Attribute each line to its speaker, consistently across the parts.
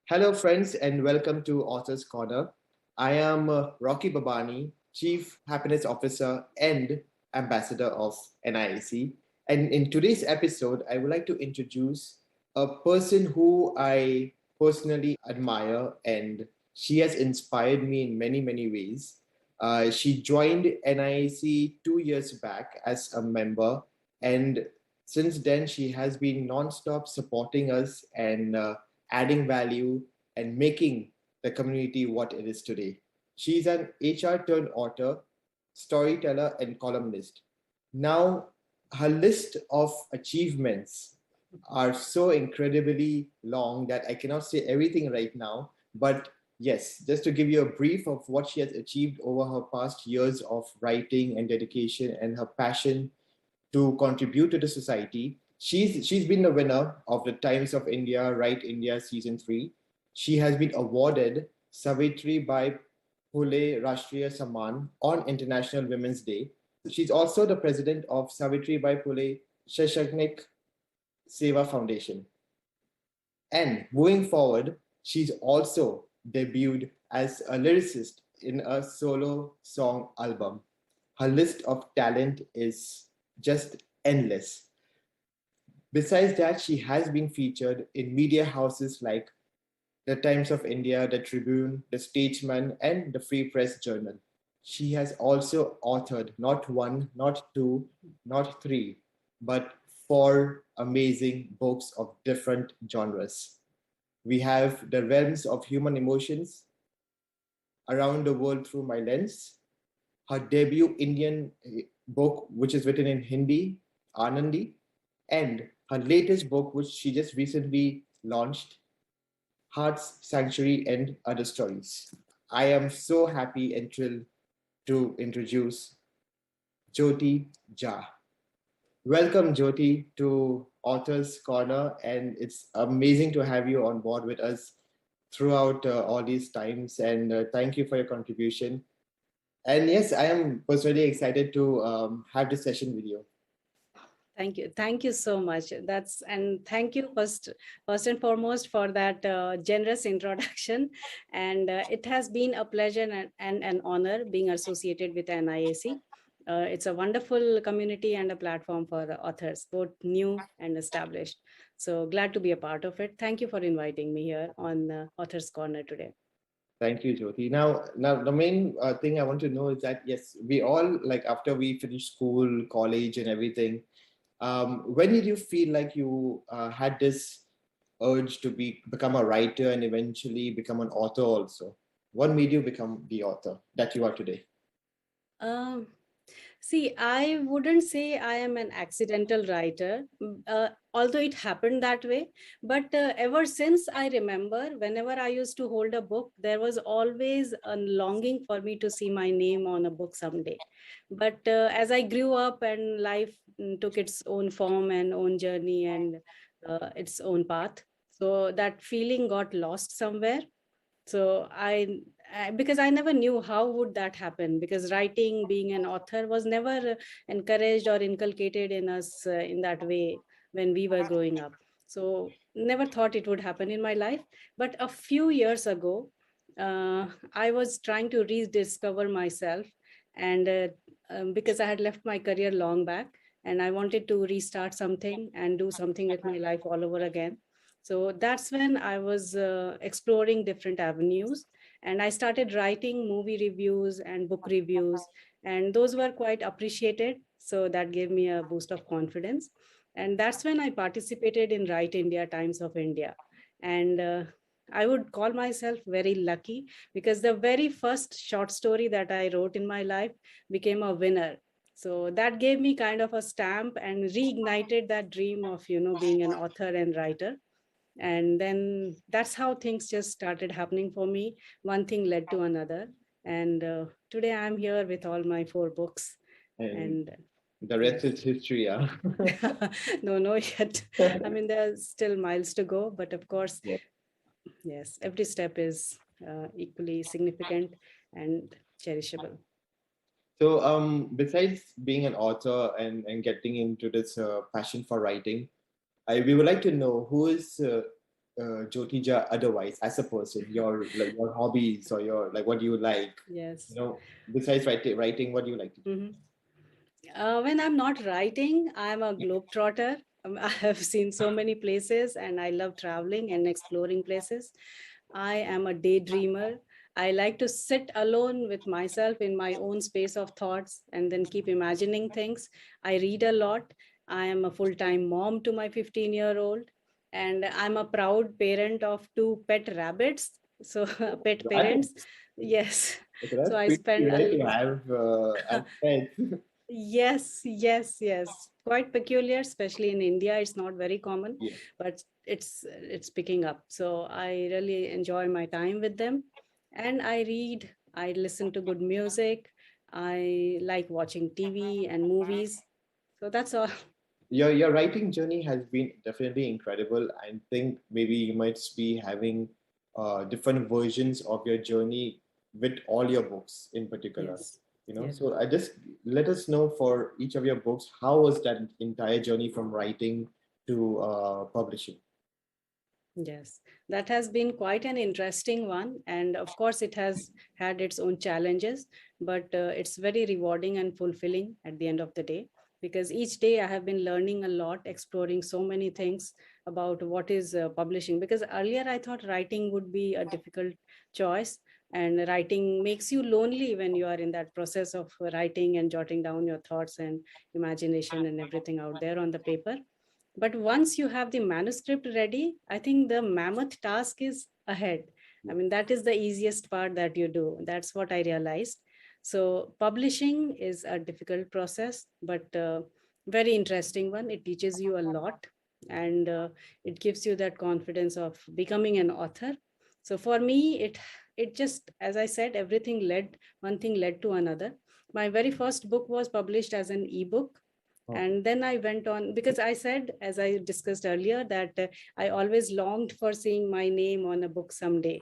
Speaker 1: Hello, friends, and welcome to Author's Corner. I am Rocky Babani, Chief Happiness Officer and Ambassador of NIAC. And in today's episode, I would like to introduce a person who I personally admire, and she has inspired me in many, many ways. She joined NIAC 2 years back as a member, and since then, she has been non-stop supporting us and adding value and making the community what it is today. She's an HR turned author, storyteller, and columnist. Now, her list of achievements are so incredibly long that I cannot say everything right now. But yes, just to give you a brief of what she has achieved over her past years of writing and dedication and her passion to contribute to the society. She's been the winner of the Times of India Write India Season 3. She has been awarded Savitri by Phule Rashtriya Samman on International Women's Day. She's also the president of Savitri by Phule Shashagnik Seva Foundation. And moving forward, she's also debuted as a lyricist in a solo song album. Her list of talent is just endless. Besides that, she has been featured in media houses like the Times of India, the Tribune, the Statesman, and the Free Press Journal. She has also authored not one, not two, not three, but four amazing books of different genres. We have The Realms of Human Emotions, Around the World Through My Lens, her debut Indian book, which is written in Hindi, AANANDI, and her latest book, which she just recently launched, Heart's Sanctuary and Other Stories. I am so happy and thrilled to introduce Jyoti Jha. Welcome, Jyoti, to Author's Corner, and it's amazing to have you on board with us throughout all these times. And thank you for your contribution. And yes, I am personally excited to have this session with you.
Speaker 2: Thank you. Thank you so much. And thank you first and foremost for that generous introduction. And it has been a pleasure and an honor being associated with NIAC. It's a wonderful community and a platform for authors, both new and established. So glad to be a part of it. Thank you for inviting me here on Author's Corner today.
Speaker 1: Thank you, Jyoti. Now the main thing I want to know is that yes, we all like after we finish school, college, and everything. When did you feel like you had this urge to become a writer and eventually become an author also? What made you become the author that you are today?
Speaker 2: Um, See, I wouldn't say I am an accidental writer, although it happened that way. But ever since I remember, whenever I used to hold a book, there was always a longing for me to see my name on a book someday. But as I grew up and life took its own form and own journey and its own path, so that feeling got lost somewhere. So because I never knew how would that happen, because writing, being an author was never encouraged or inculcated in us in that way when we were growing up. So never thought it would happen in my life. But a few years ago, I was trying to rediscover myself, and because I had left my career long back and I wanted to restart something and do something with my life all over again. So that's when I was exploring different avenues, and I started writing movie reviews and book reviews, and those were quite appreciated. So that gave me a boost of confidence. And that's when I participated in Write India, Times of India. And I would call myself very lucky because the very first short story that I wrote in my life became a winner. So that gave me kind of a stamp and reignited that dream of, being an author and writer. And then that's how things just started happening for me. One thing led to another, and today I'm here with all my four books.
Speaker 1: And
Speaker 2: And
Speaker 1: the
Speaker 2: yes.
Speaker 1: rest is history, yeah.
Speaker 2: No yet. I mean, there's still miles to go, but of course,
Speaker 1: Yeah.
Speaker 2: yes, every step is equally significant and cherishable.
Speaker 1: So, besides being an author and getting into this passion for writing, we would like to know who is Jyoti Jha otherwise as a person? Your hobbies or your like what do you like?
Speaker 2: Yes.
Speaker 1: Besides writing, what do you like to do?
Speaker 2: Mhm. When I'm not writing, I'm a globetrotter. I have seen so many places and I love traveling and exploring places. I am a daydreamer. I like to sit alone with myself in my own space of thoughts and then keep imagining things. I read a lot. I am a full time mom to my 15-year-old, and I'm a proud parent of two pet rabbits. So, pet parents.
Speaker 1: Rabbits.
Speaker 2: Yes.
Speaker 1: Okay,
Speaker 2: So,
Speaker 1: that's
Speaker 2: I
Speaker 1: pretty
Speaker 2: spend
Speaker 1: rare
Speaker 2: a
Speaker 1: to have pets.
Speaker 2: Yes, yes, yes. Quite peculiar, especially in India. It's not very common,
Speaker 1: Yeah.
Speaker 2: but it's picking up. So I really enjoy my time with them. And I read, I listen to good music. I like watching TV and movies. So that's all.
Speaker 1: Your writing journey has been definitely incredible. I think maybe you might be having different versions of your journey with all your books in particular.
Speaker 2: Yes. Yes.
Speaker 1: So I just let us know for each of your books, how was that entire journey from writing to publishing?
Speaker 2: Yes, that has been quite an interesting one. And of course, it has had its own challenges, but it's very rewarding and fulfilling at the end of the day, because each day I have been learning a lot, exploring so many things about what is publishing. Because earlier I thought writing would be a difficult choice, and writing makes you lonely when you are in that process of writing and jotting down your thoughts and imagination and everything out there on the paper. But once you have the manuscript ready, I think the mammoth task is ahead. I mean, that is the easiest part that you do. That's what I realized. So publishing is a difficult process, but very interesting one. It teaches you a lot, and it gives you that confidence of becoming an author. So for me, it just, as I said, everything led, one thing led to another. My very first book was published as an ebook,
Speaker 1: Oh,
Speaker 2: and then I went on, because I said, as I discussed earlier, that I always longed for seeing my name on a book someday,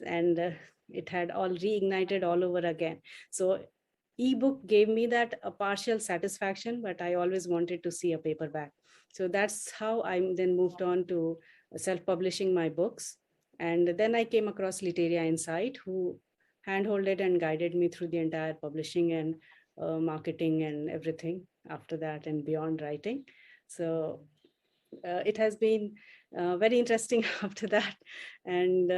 Speaker 2: and it had all reignited all over again. So ebook gave me that a partial satisfaction, but I always wanted to see a paperback. So that's how I then moved on to self-publishing my books. And then I came across Literia Insight, who handholded and guided me through the entire publishing and marketing and everything after that and beyond writing. So it has been very interesting after that. And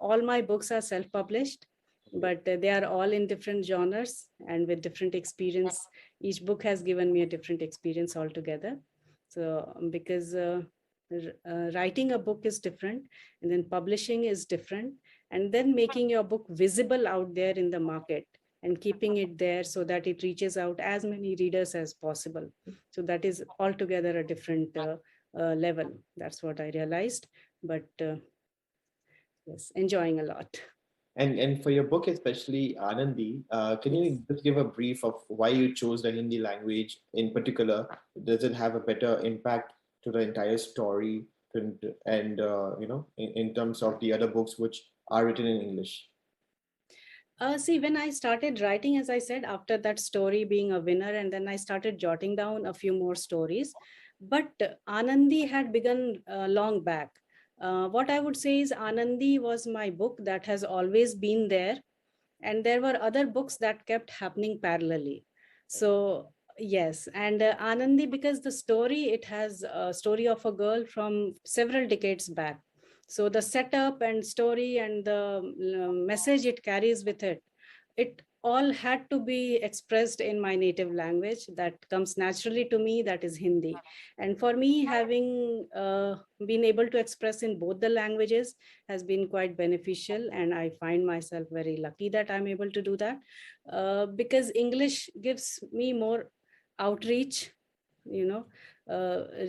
Speaker 2: all my books are self-published,
Speaker 1: okay.
Speaker 2: but they are all in different genres and with different experience. Each book has given me a different experience altogether. So because writing a book is different, and then publishing is different, and then making your book visible out there in the market and keeping it there so that it reaches out as many readers as possible. So that is altogether a different level. That's what I realized. But yes, enjoying a lot.
Speaker 1: And for your book, especially Anandi, can
Speaker 2: Yes.
Speaker 1: you just give a brief of why you chose the Hindi language in particular? Does it have a better impact to the entire story, in terms of the other books which are written in English?
Speaker 2: See, when I started writing, as I said, after that story being a winner, and then I started jotting down a few more stories. But Anandi had begun long back. What I would say is Anandi was my book that has always been there, and there were other books that kept happening parallelly. So yes, and Anandi, because the story, it has a story of a girl from several decades back. So the setup and story and the message it carries with it, it all had to be expressed in my native language that comes naturally to me, that is Hindi. And for me, having been able to express in both the languages has been quite beneficial, and I find myself very lucky that I'm able to do that, because English gives me more outreach, you know,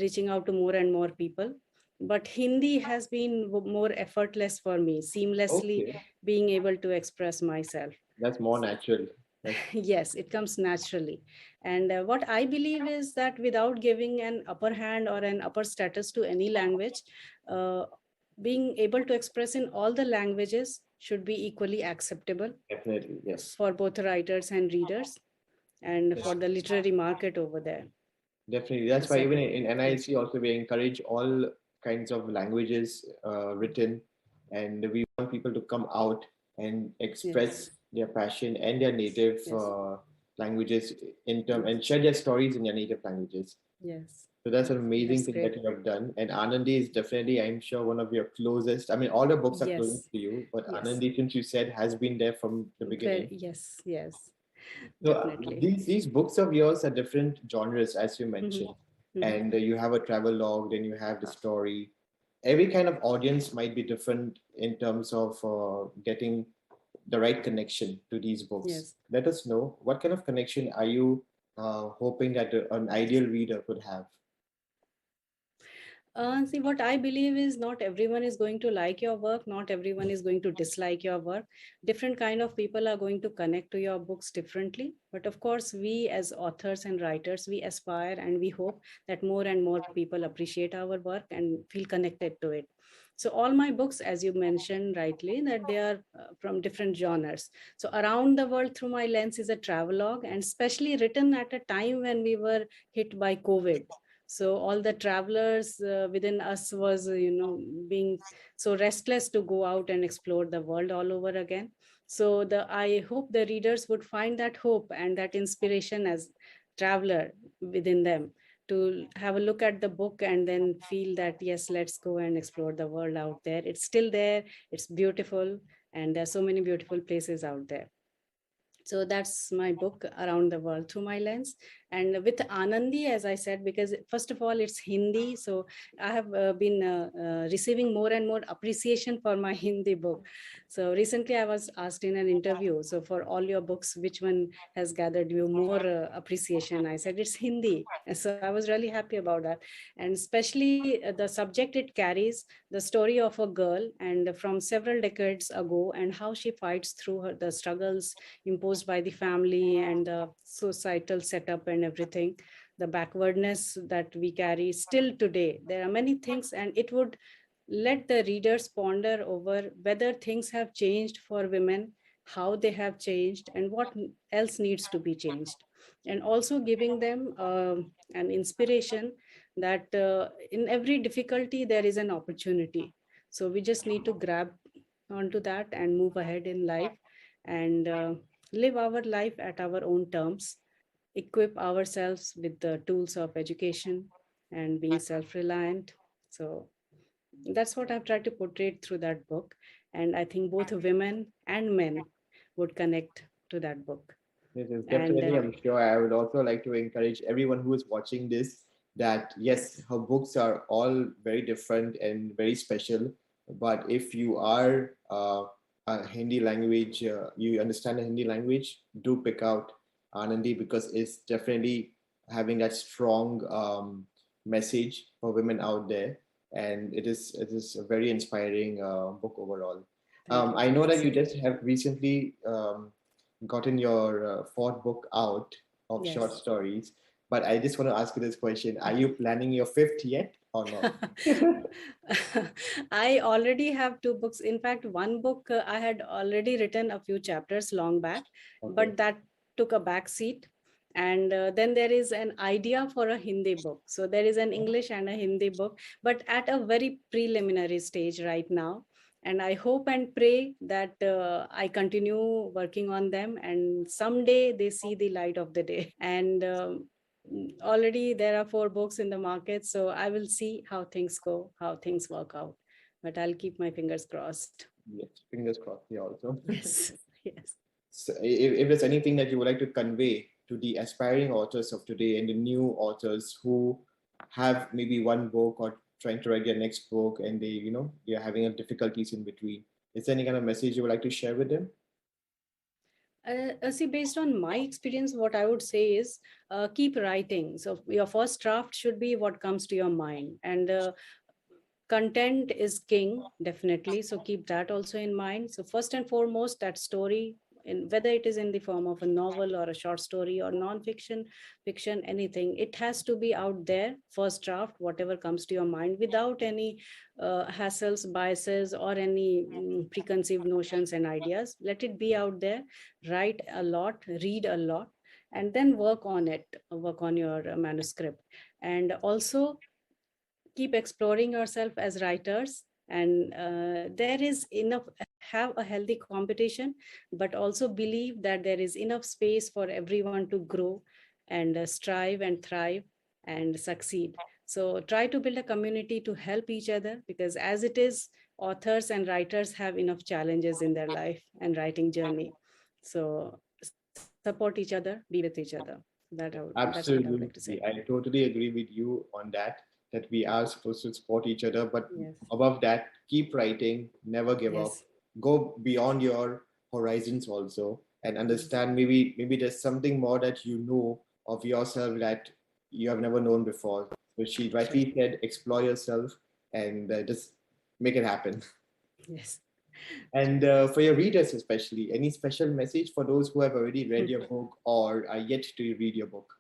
Speaker 2: reaching out to more and more people. But Hindi has been more effortless for me, seamlessly
Speaker 1: Okay,
Speaker 2: being able to express myself.
Speaker 1: that's more natural. That's
Speaker 2: Yes, it comes naturally. And what I believe is that without giving an upper hand or an upper status to any language, uh, being able to express in all the languages should be equally acceptable
Speaker 1: definitely yes.
Speaker 2: for both writers and readers, and
Speaker 1: Yes.
Speaker 2: for the literary market over there.
Speaker 1: Definitely. That's why
Speaker 2: So
Speaker 1: even in
Speaker 2: yes.
Speaker 1: NIAC also we encourage all kinds of languages written, and we want people to come out and
Speaker 2: Yes.
Speaker 1: express their passion and their native
Speaker 2: Yes.
Speaker 1: languages in term
Speaker 2: Yes.
Speaker 1: and share their stories in their native languages.
Speaker 2: Yes.
Speaker 1: So that's an
Speaker 2: Yes.
Speaker 1: amazing
Speaker 2: That's
Speaker 1: thing that
Speaker 2: great.
Speaker 1: you have done. And Anandi is definitely, I'm sure, one of your closest. I mean, all the books are closest
Speaker 2: Yes.
Speaker 1: to you, but
Speaker 2: Yes.
Speaker 1: Anandi, since you said, has been there from the
Speaker 2: Very,
Speaker 1: beginning.
Speaker 2: yes. Yes.
Speaker 1: So
Speaker 2: Definitely.
Speaker 1: these books of yours are different genres, as you
Speaker 2: Mm-hmm.
Speaker 1: mentioned,
Speaker 2: Mm-hmm.
Speaker 1: and you have a travel log, then you have the story. Every kind of audience might be different in terms of getting the right connection to these books.
Speaker 2: Yes.
Speaker 1: Let us know what kind of connection are you hoping that an ideal reader could have.
Speaker 2: See, what I believe is not everyone is going to like your work, not everyone is going to dislike your work. Different kind of people are going to connect to your books differently. But of course, we as authors and writers, we aspire and we hope that more and more people appreciate our work and feel connected to it. So all my books, as you mentioned rightly, that they are from different genres. So Around the World Through My Lens is a travelogue and specially written at a time when we were hit by COVID. So all the travelers within us was being so restless to go out and explore the world all over again. So the I hope the readers would find that hope and that inspiration as traveler within them to have a look at the book and then feel that yes, let's go and explore the world out there. It's still there, it's beautiful, and there's so many beautiful places out there. So that's my book, Around the World Through My Lens. And with Anandi, as I said, because first of all it's Hindi, so I have been receiving more and more appreciation for my Hindi book. So recently I was asked in an interview, so for all your books, which one has gathered you more appreciation? I said it's Hindi. And so I was really happy about that. And especially the subject it carries, the story of a girl and from several decades ago, and how she fights through the struggles imposed by the family and the societal setup and everything, the backwardness that we carry still today. There are many things, and it would let the readers ponder over whether things have changed for women, how they have changed, and what else needs to be changed. And also giving them an inspiration that in every difficulty there is an opportunity. So we just need to grab onto that and move ahead in life and live our life at our own terms, equip ourselves with the tools of education and being self-reliant. So that's what I've tried to portray through that book. And I think both women and men would connect to that book.
Speaker 1: It is
Speaker 2: And
Speaker 1: definitely, I'm sure. I would also like to encourage everyone who is watching this that yes, her books are all very different and very special. But if you are a Hindi language, you understand the Hindi language, do pick out Anandi because it's definitely having that strong message for women out there, and it is a very inspiring book overall.
Speaker 2: thank you.
Speaker 1: I know
Speaker 2: Thanks
Speaker 1: that you
Speaker 2: so
Speaker 1: just
Speaker 2: much.
Speaker 1: have recently gotten your fourth book out of short
Speaker 2: Yes.
Speaker 1: stories, but I just want to ask you this question: are you planning your fifth yet or not?
Speaker 2: I already have two books. In fact, one book I had already written a few chapters long back,
Speaker 1: Okay.
Speaker 2: but that took a back seat. And then there is an idea for a Hindi book. So there is an English and a Hindi book, but at a very preliminary stage right now. And I hope and pray that I continue working on them and someday they see the light of the day. And already there are four books in the market, so I will see how things go, how things work out, but I'll keep my fingers crossed.
Speaker 1: Yes, fingers crossed here also.
Speaker 2: Yes. Yes.
Speaker 1: So if there's anything that you would like to convey to the aspiring authors of today and the new authors who have maybe one book or trying to write their next book and they're having a difficulties in between, is there any kind of message you would like to share with them?
Speaker 2: See, based on my experience, what I would say is keep writing. So your first draft should be what comes to your mind, and content is king, definitely. So keep that also in mind. So first and foremost, that story, in whether it is in the form of a novel or a short story or non-fiction, fiction, anything, it has to be out there. First draft, whatever comes to your mind, without any hassles, biases, or any preconceived notions and ideas. Let it be out there. Write a lot, read a lot, and then work on it. Work on your manuscript, and also keep exploring yourself as writers, and there is enough, have a healthy competition, but also believe that there is enough space for everyone to grow and strive and thrive and succeed. So try to build a community to help each other, because as it is, authors and writers have enough challenges in their life and writing journey. So support each other, be with each other. That's what I would like to say.
Speaker 1: Absolutely. I totally agree with you on that we are supposed to support each other. But
Speaker 2: Yes.
Speaker 1: above that, keep writing, never give up,
Speaker 2: Yes.
Speaker 1: go beyond your horizons also, and
Speaker 2: Yes.
Speaker 1: understand maybe there's something more that you know of yourself that you have never known before. So she
Speaker 2: Sure.
Speaker 1: rightly said, explore yourself and just make it happen.
Speaker 2: Yes.
Speaker 1: And for your readers, especially, any special message for those who have already read your book or are yet to read your book?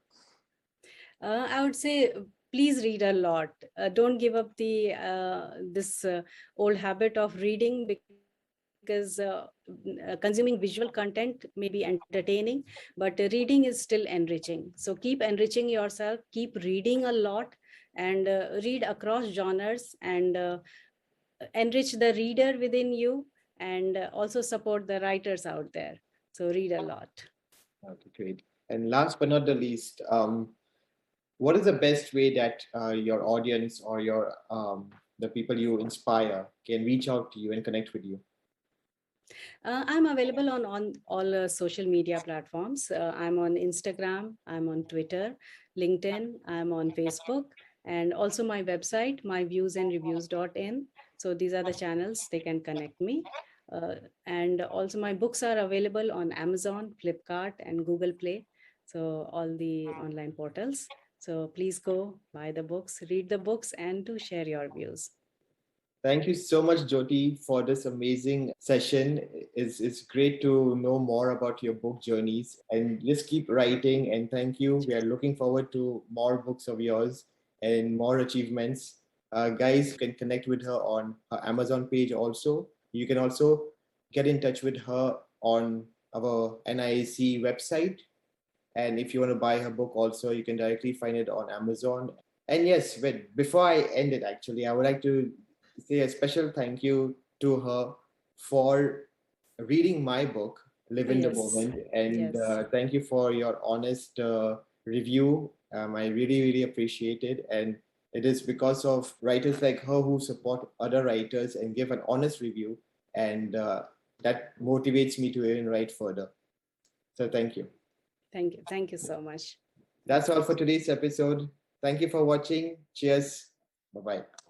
Speaker 2: I would say please read a lot. Don't give up the this old habit of reading, because consuming visual content may be entertaining, but reading is still enriching. So keep enriching yourself, keep reading a lot, and read across genres, and enrich the reader within you, and also support the writers out there. So read a lot.
Speaker 1: Okay, great. And last but not the least, what is the best way that your audience or your the people you inspire can reach out to you and connect with you?
Speaker 2: I'm available on all social media platforms. I'm on Instagram, I'm on Twitter, LinkedIn, I'm on Facebook, and also my website, myviewsandreviews.in. So these are the channels they can connect me. Uh, and also my books are available on Amazon, Flipkart, and Google Play. So all the online portals. So please go buy the books, read the books, and to share your views.
Speaker 1: Thank you so much, Jyoti, for this amazing session. It's great to know more about your book journeys and just keep writing. And thank you. We are looking forward to more books of yours and more achievements. Guys, can connect with her on her Amazon page also. You can also get in touch with her on our NIAC website. And if you want to buy her book also, you can directly find it on Amazon. And yes, but before I end it, actually, I would like to say a special thank you to her for reading my book, Live in the
Speaker 2: Yes,
Speaker 1: Moment. And
Speaker 2: yes.
Speaker 1: thank you for your honest review. I really, really appreciate it. And it is because of writers like her who support other writers and give an honest review. And that motivates me to even write further. So thank you.
Speaker 2: Thank you. Thank you so much.
Speaker 1: That's all for today's episode. Thank you for watching. Cheers. Bye bye.